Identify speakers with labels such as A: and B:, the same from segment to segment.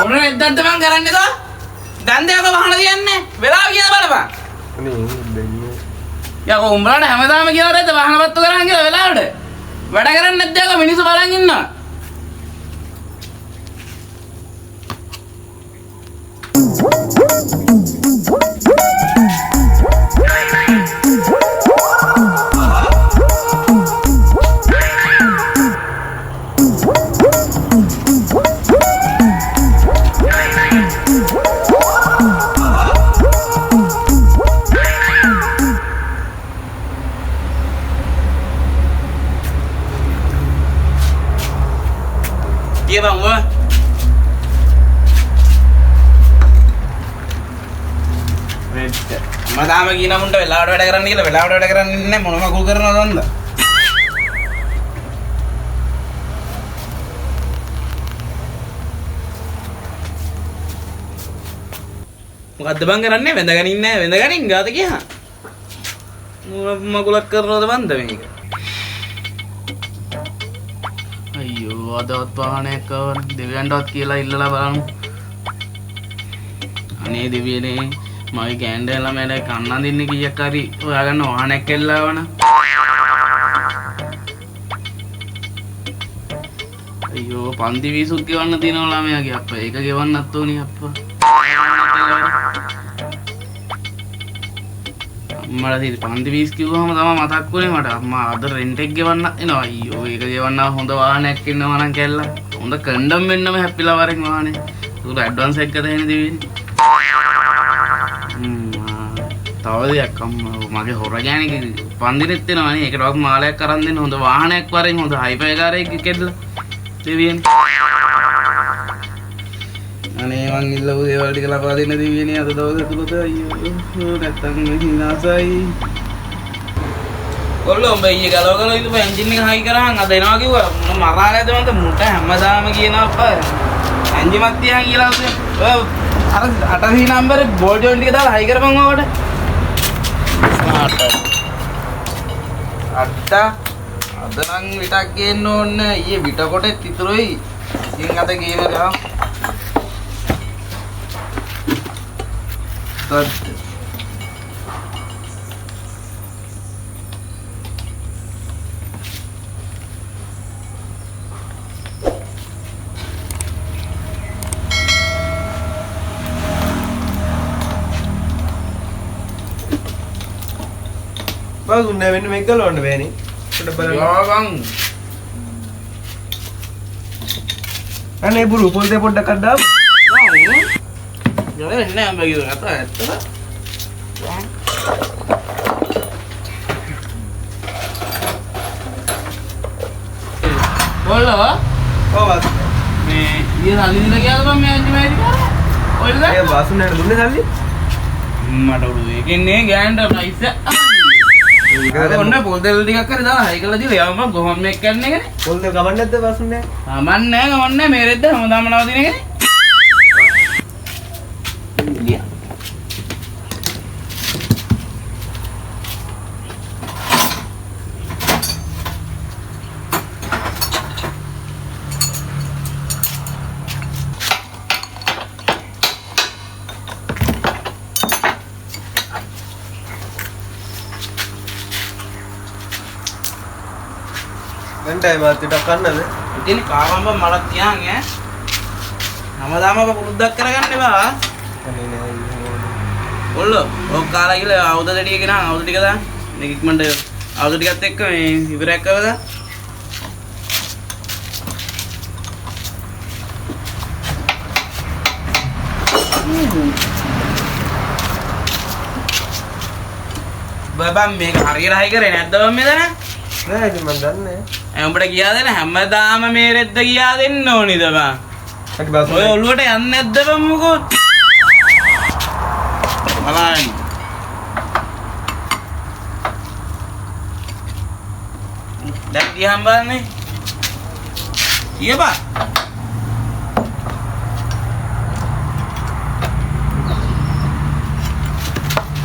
A: උඹනේ එද්දත් මං කරන්නේ තෝ. දැන් දෙයක වහන තියන්නේ. වෙලාව කියන බලපන්. යකෝ උඹලාට හැමදාම කියනවා නේද වහනපත්තු කරන් කියලා වෙලාවට. වැඩ කරන්නේ නැද්ද යකෝ මිනිස්සු බලන් ඉන්නවා. Iya bang, gua. මම කියන මුන්ට වෙලාවට වැඩ කරන්න කියලා වෙලාවට වැඩ කරන්නේ නැහැ මොනම අකුල් කරනවද? මොකද්ද බං කරන්නේ? වෙඳගෙන ඉන්නේ නැහැ වෙඳගෙන ගාත කියහා. මොන මකුලක් කරනවද බන්ද මේක? අයියෝ අදවත් වාහනයක් ආවන දෙවියන්ටවත් කියලා ඉල්ලලා බලමු. අනේ දෙවියනේ මගේ කැන්ඩල් ළමයට කන්න දෙන්න කීයක් හරි හොයාගන්න වාහනයක් එල්ලාවන. අයියෝ පන්ති වීසුත් ගෙවන්න තියෙනවා ළමයාගේ අප්පා. ඒක ගෙවන්නත් ඕනි අප්පා. අම්මලා ඉතින් පන්ති වීස් කිව්වම තමයි මතක් වුනේ මට. අම්මා අද රෙන්ට් එක ගෙවන්න එනවා. අයියෝ ඒක ගෙවන්න හොඳ වාහනයක් ඉන්නවා නම් කැල්ලා. හොඳ කන්ඩම් වෙන්නම හැපිලා වරෙන් වාහනේ. උඩ ඇඩ්වාන්ස් එකක් ගන්න දෙන්නේ. තව දෙයක් අම්මා මගේ හොර ගෑණික පන්දිනෙත් එනවනේ. ඒකට වක් මාලයක් අරන් දෙන්න හොඳ වාහනයක් වරෙන් හොඳ හයිෆයි කාරයක් කෙඩලා දෙවියනේ. අනේ මං ඉල්ලපු දේවල් ටික ලබා දෙන්න දෙවියනේ අද දවසේ තුලද අයියෝ නැත්තම් හිනාසයි. ඔල්ලෝ උඹ ඊයේ ගලවගෙන ඉඳපු එන්ජින් එක හයි කරාන් අද එනවා කිව්වා. මොන මරාලද මන්ට මුට හැමදාම කියනවා අප්පා. එන්ජිමක් තියන් කියලා ඔය අර 8 නම්බරේ බෝල් ජොයින්ට් ටික දාලා හයි කරපන් ඕකට. අද නම් විටක් ගේන්න ඕනේ. ඊයේ විට කොටෙත් ඉතුරුයි. ඉතින් අද ගේම ගා.
B: Bang, udah main Mega loh, udah main. Udah barang.
A: Ya bang.
B: Kan ibu lupa dia pun dekat dap.
A: Jangan ini yang bagi kata itu. Bola?
B: Oh, bas.
A: Dia salin lagi apa bang? Main Bola?
B: Ya bas, udah dulu salin.
A: Mada udah. Kini ganda price. ඔන්න පොල් තෙල් ටිකක් හරි දාලා හයි කරලා දීලා යවම ගොහම් මේක කරන්නේ කනේ.
B: පොල් තෙල් ගමන් නැද්ද බස්ුනේ?
A: ගමන් නැහැ මේ රෙද්ද හැමදාම නවතින එකනේ. ගියා.
B: Gantay mati takkan ada.
A: ඉතින් කාවම්බ මලක් තියන් ඈ. හැමදාම ඔබ පුරුද්දක් කරගන්න බා. ඔල්ලෝ ඔක් කාලා ගිහලා ආයුධ දෙටිය ගෙනා ආයුධ ටික දාන්න. මේක ඉක්මනට ආයුධ ටිකත් එක්ක මේ ඉවරයක් කරලා බබා මේක හරියට හයි කරේ නැද්ද බම් මෙතන?
B: නෑ ඉතින් මන් දන්නේ.
A: උඹට කියා දෙන්න හැමදාම මේ රෙද්ද කියා දෙන්න ඕනිද බං?
B: හරි බස්.
A: ඔය ඔළුවට යන්නේ නැද්ද බං මොකොත්? බලන්න. දැන් දිහාම බලන්නේ. ඊයපා.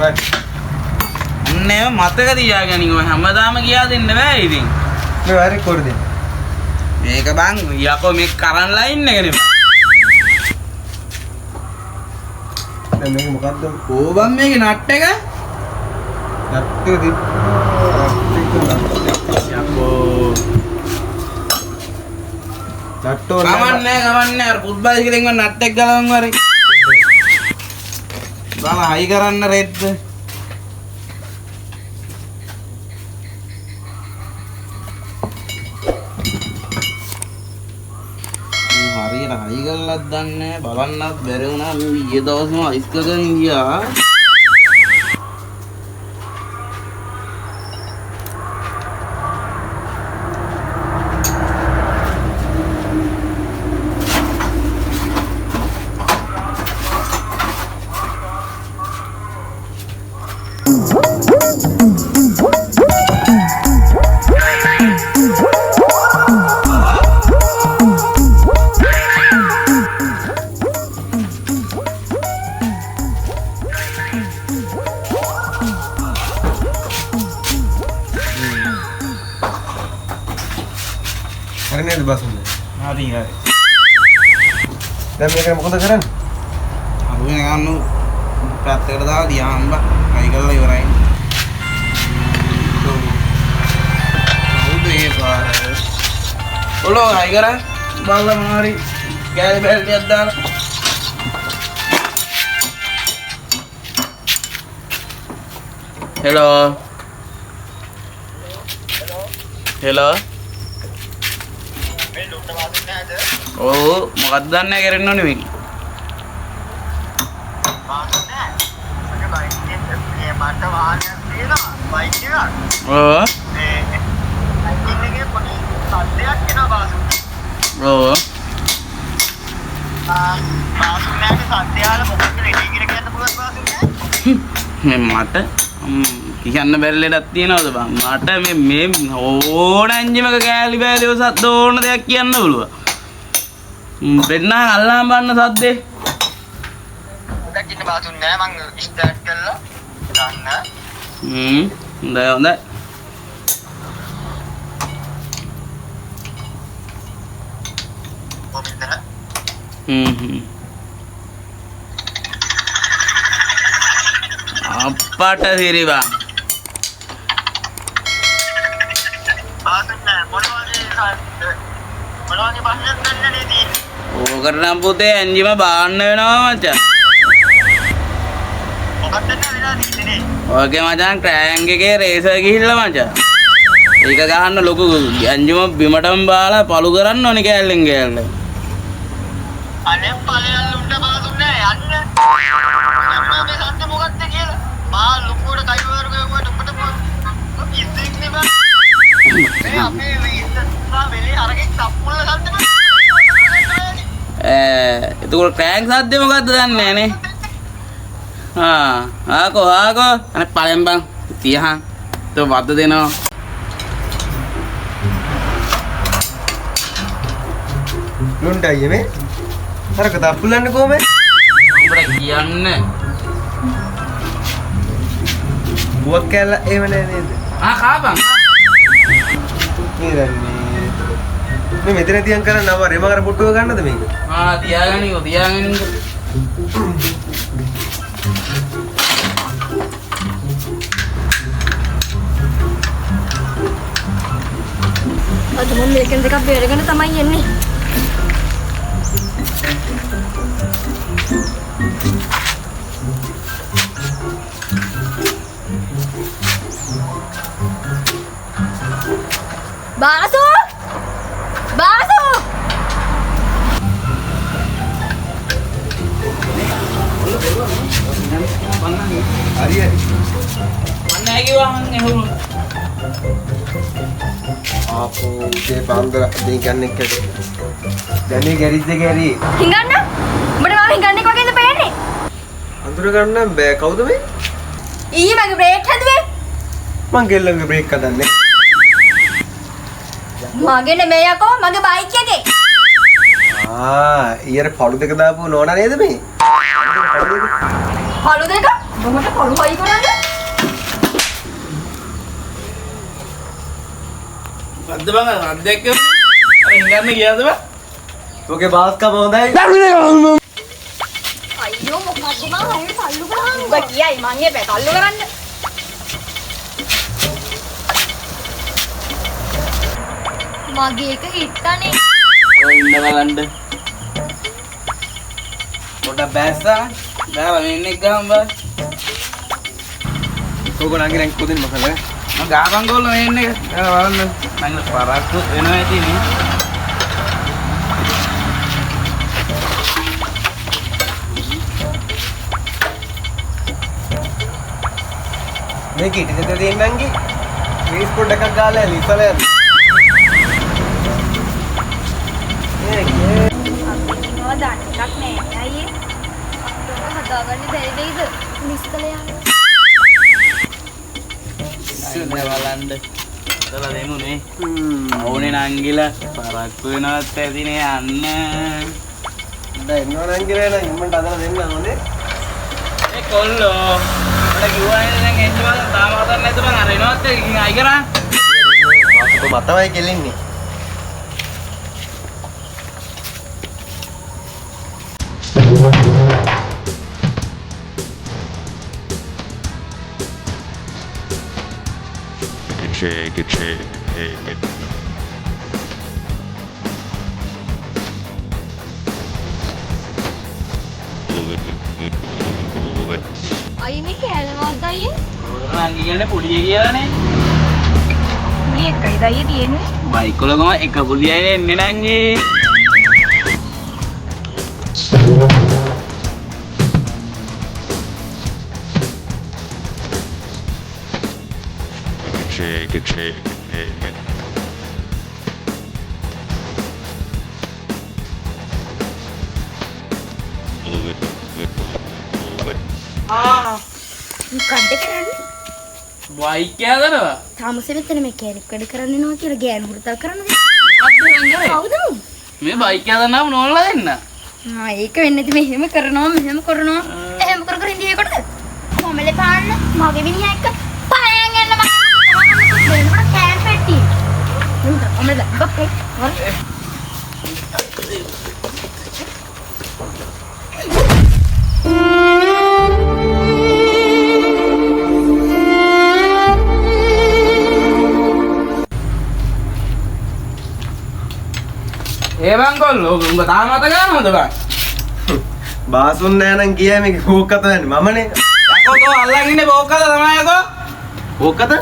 B: right.
A: අන්නේ මතක තියාගනින් ඔය හැමදාම කියා දෙන්න බෑ ඉතින්.
B: මේ හරි කර දෙන්න.
A: මේක බං යකෝ මේ කරන් ලයින් එකනේ.
B: දැන් මේක මොකද්ද?
A: ඕ බං මේකේ නට් එක.
B: නට් එක
A: යකෝ.
B: නට්ටෝ
A: කමන්නේ අර ෆුට්බෝල් එකෙන් වන් නට් එක ගලවන්න වරි. බං හයි කරන්න රෙද්ද. හරියට හයි කරලත් දන්නේ බලන්නත් බැරි වුණා. මේ ඊයේ දවසේම අයිස් කරගෙන ගියා.
B: හරි නේද බසුනේ?
A: හරි හරි.
B: දැන් මේක මොකද කරන්නේ?
A: අරුගෙන ගන්න පැත්තකට දාලා දියාම් බා. හයි කරලා ඉවරයි. කවුද ඒ පාර? ඔලෝ හයි කරා. බලලා මොනවාරි කෑලි බැල්ටියක් දාලා. හෙලෝ. හෙලෝ. ඔව් මොකක්ද දන්නේ කරන්න ඕනේ මේක.
C: මට වාහනයක් තියෙනවා බයික් එකක්.
A: ඔව්.
C: මේ බයික් එකේ පොඩි සද්දයක් එනවා බාසු.
A: ඔව්.
C: බාසු නැගේ සද්දයාල මොකක්ද රෙඩි කියලා කියන්න පුළුවන් බාසු නෑ.
A: මේ මට කියන්න බැරි ලෙඩක් තියනවද බං? මට මේ ඕන ඇන්ජිමක කෑලි බෑලිව සද්ද ඕන දෙයක් කියන්න පුළුවන්. වෙන්න අල්ලාම බන්න සද්දේ.
C: උඩක් ඉන්න බාසු නෑ මං ස්ටාර්ට් කරලා ගන්න.
A: හොඳයි හොඳයි.
C: කොමින්ද?
A: අප්පට සිරිබා.
C: බාසු නෑ මොනවගේ බහනක් ගන්න නේද?
A: ඕකට නම් පුතේ ඇන්ජිම බාන්න වෙනවා මචං.
C: මොකක්ද වෙලා තියෙන්නේ?
A: ඔයගේ මචං ට්‍රෑන්ග් එකේ රේසර් ගිහිල්ලා මචං. ඒක ගහන්න ලොකු ඇන්ජිම බිමටම බාලා පළු කරන්න ඕනේ කෑල්ලෙන් කෑල්ල.
C: අනේ පළයන් උන්ට බාසු නෑ යන්න. මම මේ සද්ද මොකක්ද කියලා. මා ලොකුවට කයි වර්ගයට උඹට ඉස්සික් නේ බා. මේ අපේ මේ ඉස්සලා වෙලේ අරගෙන සම්පූර්ණ සද්ද බා.
A: එතකොට ට්‍රෑන්ග් සද්දේ මොකද්ද දන්නේ නෑනේ. ආකෝ අනේ පලෙන් බං තියහන් තෝ වද්ද දෙනවා.
B: ලුන්ටයි මේ අර කතා පුලන්නේ කොහමද?
A: උඹට කියන්න
B: බුවක් කැල්ල එහෙම නෑ නේද?
A: කාපන්
B: මේ මෙතන තියන් කරන්න නම රෙම කර පුටුව ගන්නද මේක?
A: තියාගනිකෝ.
D: අද මම මේකෙන් දෙකක් බේරගෙන තමයි එන්නේ. බාසු! බාසු!
B: හරි හරි.
A: මන්නේ කිව්වහන් එහෙම.
B: ආපෝ උදේ බාන්දර දෙන් කන්නේ කැට. දැන් මේ ගැරිජ් එකේ හරි
D: හිඟන්න? උඹට මම හිඟන්නේ වගේද පේන්නේ?
B: අඳුර ගන්න බෑ කවුද මේ?
D: ඊයේ මගේ බ්‍රේක් හැදුවේ.
B: මං ගෙල්ලන්ගේ බ්‍රේක් හදන්නේ.
D: මගේ නෙමෙයි යකෝ මගේ බයික් එකේ.
B: ඊයර පළු දෙක දාපු නෝනා නේද මේ?
D: පළු දෙක? මොකට පළු හයි කරන්නේ?
A: අද්ද බං අද්දෙක් අර ඉංගන්න ගියාද බා?
B: ඔගේ බාස්කම හොඳයි.
D: අයියෝ මොකක්ද මම හරියට තල්ලු කරා. උඹ කියයි මං එපේ තල්ලු කරන්න. මගේ එක හිට්ටනේ.
A: ඔය ඉන්න බලන්න. පොඩක් බෑස්සා. බෑවා මෙන්න එක ගහම් බා.
B: ඕක නංගි කොදින් මොකද?
A: මම ගාපන් ගෝල්ල මෙන්න එක. බලන්න. මම පරක්කු වෙනවා ඇතිනේ.
B: මේ කිටිද දෙන්න නංගි. ෆේස් පොඩ්ඩක් ගාලා ඉස්සල යන්න.
D: නෝ දාන්නක් නෑ අයියේ. අපිට හදාගන්න බැරි දෙයිද? මිස්කල යන්න.
A: බලන්න. එතලා දෙමුනේ. ඕනේ නංගිලා පරක්කු වෙනවත් ඇතිනේ යන්න.
B: දැන් එන්නවා නංගිලා නං ඉම්මන්ට අදලා දෙන්න ඕනේ.
A: ඒ කොල්ලෝ මට කිව්වා නේද දැන් එන්න බල තාම හදන්න නැතුව මං අර එනවත් එකකින් අයි කරා.
B: මාසුක මතමයි කෙලින්නේ.
E: Good shake.
D: අයිනේ කෑලවද අයියේ?
A: නංගි කියන්නේ පොඩිය කියලානේ.
D: මේ එකයි අයියේ තියෙන්නේ.
A: බයික් වල ගම එක පුදියයි එන්නේ නංගි.
E: Good shake.
D: මොකද්ද කරන්නේ?
A: බයික් යදනවා.
D: තාමසේ මෙතන මේ කැරික් වැඩ කරන්න එනවා කියලා ගෑනු හුරතල් කරන්නද?
A: මොකක්ද නංගි?
D: කවුද උන්?
A: මේ බයික් යදනම නෝනලා දෙන්න.
D: ඒක වෙන්නේ නැති මෙහෙම කරනවා මෙහෙම කරනවා. එහෙම කර කර ඉඳී ඒකට. කොමලේ පාන්න මගේ මිනිහා එක්ක පයන් යන්න මම දෙන්නට කෑන් පෙට්ටි. නුඹ කොමලේ බක්කේ.
A: ඒ බං කොල්ලෝ උඹ තාම අත ගන්නවද බං?
B: බාසුන් නෑ නම් ගියා මේක කෝක්කත යන්නේ මමනේ.
A: යකෝ තෝ අල්ලන් ඉන්නේ බෝක්කද තමයි යකෝ?
B: කෝක්කත?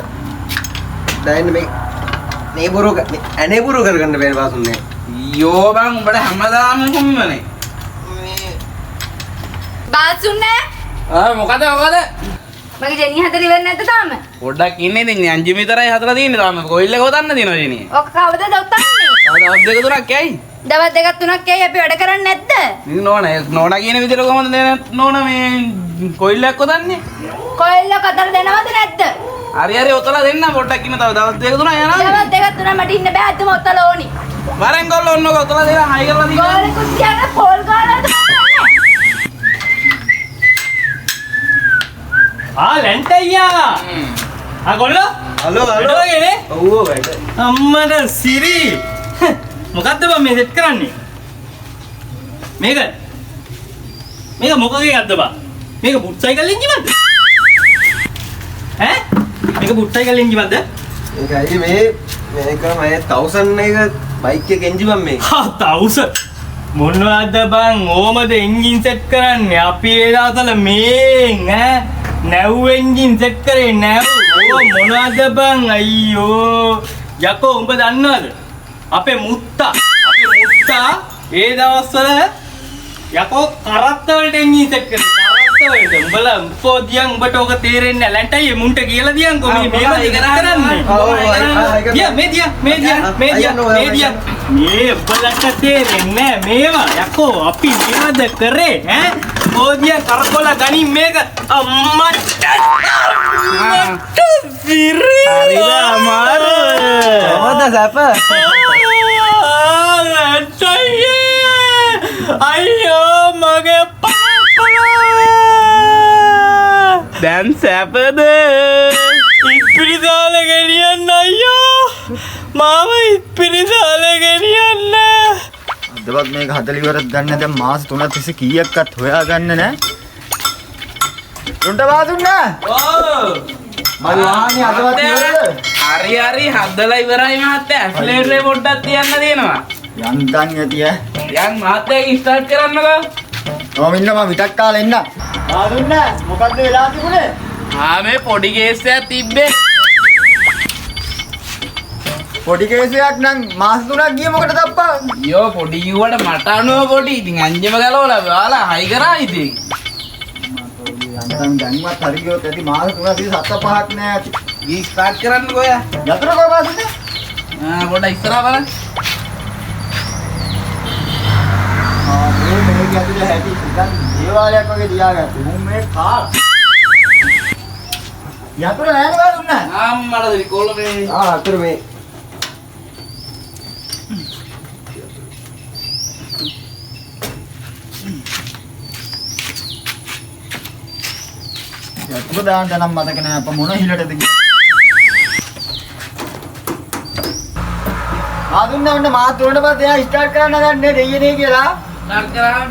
B: දැන් මේ බොරු කරගන්න බැරි බාසුන් නෑ.
A: යෝ බං උඹට හැමදාම කොම්මනේ.
D: බාසුන් නෑ.
A: මොකද?
D: මගේ ජෙනි හතර ඉවර නැද්ද තාම?
A: පොඩ්ඩක් ඉන්නේ ඉතින් අංජි විතරයි හදලා තියෙන්නේ තාම කොයිල් එක හොදන්න තියෙනවා ජෙනී.
D: ඔක කවදද උත්තන්නේ?
A: දවස් දෙක තුනක් ඇයි?
D: දවස් දෙකක් තුනක් ඇයි අපි වැඩ කරන්නේ නැද්ද?
A: ඉතින් නෝනා කියන විදිහට කොහොමද නෝනා මේ කොයිල් එකක් හොදන්නේ?
D: කොල්ල කතර දෙනවද නැද්ද?
A: හරි ඔතලා දෙන්න පොඩ්ඩක් ඉන්න තව දවස් දෙක තුනක් යනවා.
D: දවස් දෙකක් තුනක් මට ඉන්න බෑ අදම ඔතල ඕනි.
A: වරෙන් කොල්ල ඔන්නක ඔතලා දෙලා හයි කරලා දිනවා.
D: ගෝලෙකුත් කියන පොල් ගාලාද කරන්නේ?
F: ලැන්ටයියා ගොල්ලෝ
B: හලෝ
F: වැඩවගේනේ
B: ඔව්ව වැඩ.
F: අම්මට සිරි මොකක්ද බං මේ සෙට් කරන්නේ මේක මොකගේ ගත්ත බං මේක බුට් සයිකල් එන්ජිමක්ද ඈ මේක බුට් සයිකල් එන්ජිමක්ද
B: ඒකයි මේක මම 1000 එක බයික් එක එන්ජින් මම මේක.
F: 1000 මොනවද බං ඕමද එන්ජින් සෙට් කරන්නේ අපි ඒ දවස්වල මේන් ඈ නැව් එන්ජින් සෙට් කරේ නැව් මොනවද බං අයියෝ යකෝ උඹ දන්නවද අපේ මුත්තා ඒ දවස්වල යකෝ කරත්ත වලට එන්ජින් සෙට් කරේ කරත්ත වලට උඹලා උඹෝ දියන් උඹට ඕක තේරෙන්නේ නැහැ ලැන්ටයි මුන්ට කියලා දියන්කෝ මේ මේක කරන්නේ මේ උඹලට තේරෙන්නේ නැහැ මේවා යකෝ අපි මේවද කරේ ඈ ඕදියා කරකොල ගනින් මේක අම්මට සිරි
A: හරිද අමාරු.
B: කොහොමද සැප?
F: අයියෝ මගේ
A: දැන් සැපද?
F: ඉපිරිදාල ගෙනියන්න අයියෝ මාව ඉස්පිරිතාලේ ගෙනියන්න.
G: අදවත් මේක 40 වරක් ගන්න දැන් මාස 3ක් තිස්සේ කීයක්වත් හොයාගන්න නෑ. උන්ට වාදුන්න.
A: ඕ
G: මගේ වාහනේ අදවත් ඉවරද?
A: හරි හදලා ඉවරයි මහත්තයා. ඇක්සලරේටරේ පොඩ්ඩක් තියන්න තියෙනවා.
G: යන්තම් ඇති ඈ.
A: යන් මහත්තයා ස්ටාර්ට් කරන්නකෝ.
G: මම ඉන්න මම විතක් කාලා එන්න. වාදුන්න මොකද්ද වෙලා තිබුණේ?
A: මේ පොඩි කේස් එකක් තිබ්බේ.
G: පොඩි කේසයක් නම් මාස 3ක් ගියේ මොකටද අප්පා?
A: යෝ පොඩි කිව්වට මට අනුව පොඩි. ඉතින් අංජම ගලවලා ඔයාලා හයි කරා ඉතින්.
G: යන්තම් දැන්වත් හරි ගියොත් ඇති මාස 3ක් තිස්සේ 7-5ක් නෑ ඇති.
A: ගී ස්ටාර්ට් කරන්නකෝ යා.
G: යතරකෝ වාදුන්න.
A: පොඩ්ඩක් ඉස්සරහා බලන්න.
G: මේක ඇතුලේ හැටි නිකන් දේවාලයක් වගේ තියාගත්තා. මුන් මේ කාලා. යතුරු නෑනේ වාදුන්න.
A: අම්මලද කොළඹේ.
B: අතර මේ
G: යතුරු දාන්න නම් මතක නෑ අප මොන හිලටද ගියේ. වාදුන්න ඔන්න මාත් උඩට පස්සේ එයා ස්ටාර්ට් කරන්න ගන්නේ දෙයියනේ කියලා.
A: ස්ටාර්ට් කරා.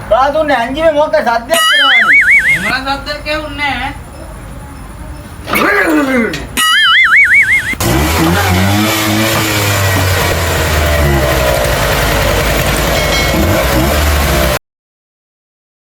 G: වාදුන්න ඇන්ජිමේ මොකක් සද්දයක් කරනවනේ.
A: මොන සද්දයක් ඇහුන්නේ නැහැ.